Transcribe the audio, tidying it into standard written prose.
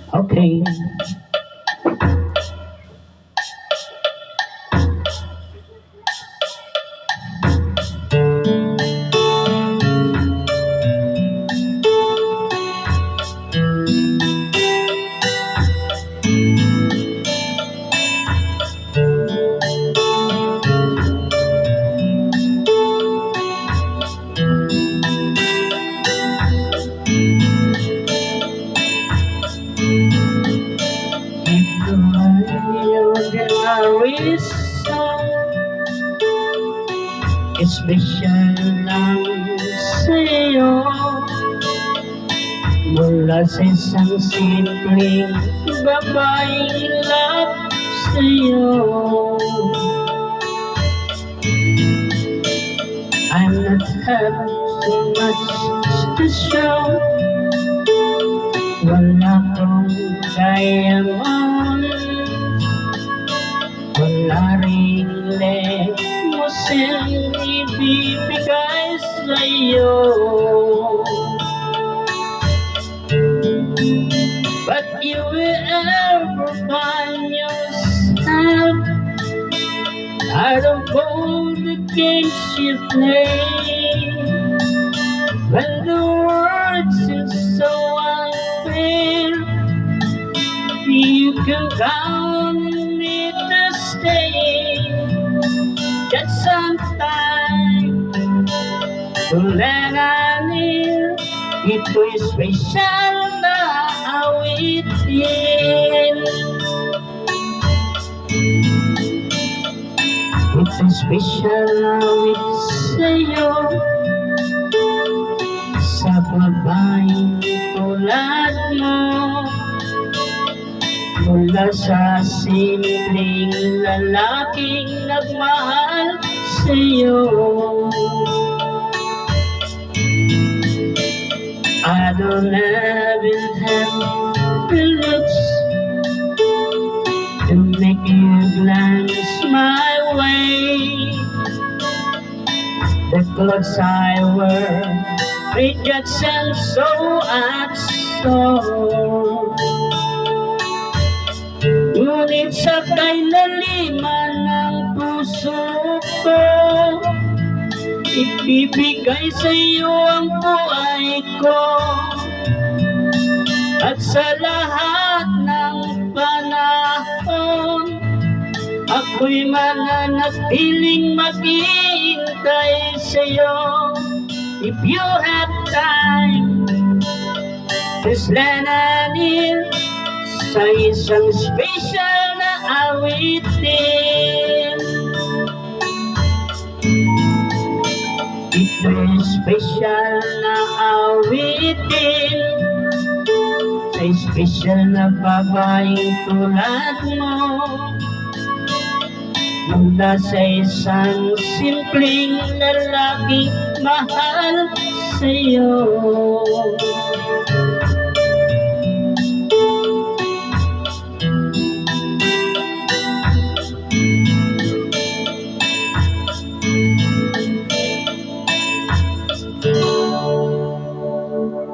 Okay. Special lang sa'yo mula sa isang simpleng babaeng love sa'yo. I'm not having so much to show, wala kong diamond, wala ring limousine ibibigay sa'yo. But you will ever find yourself out of all the games you play. When the world seems so unfair, you can count on me to stay. Just some time to let on in. Ito'y special na awitin. Ito'y special na awit sa'yo, sa babaeng tulad mo, mula sa simpleng lalaking nagmahal sa'yo. I don't even have the looks to make you glance my way. The clothes I wear rejection so absurd. Ngunit sa kailaliman ng puso ko, ibibigay sa iyo ang buhay ko. At sa lahat ng panahon, ako'y mananatiling maghihintay sa iyo. If you have time, just let on in sa isang special na awitin. Ito'y special na awitin sa special na babaeng tulad mo, mula sa isang simpleng lalaking mahal sa'yo.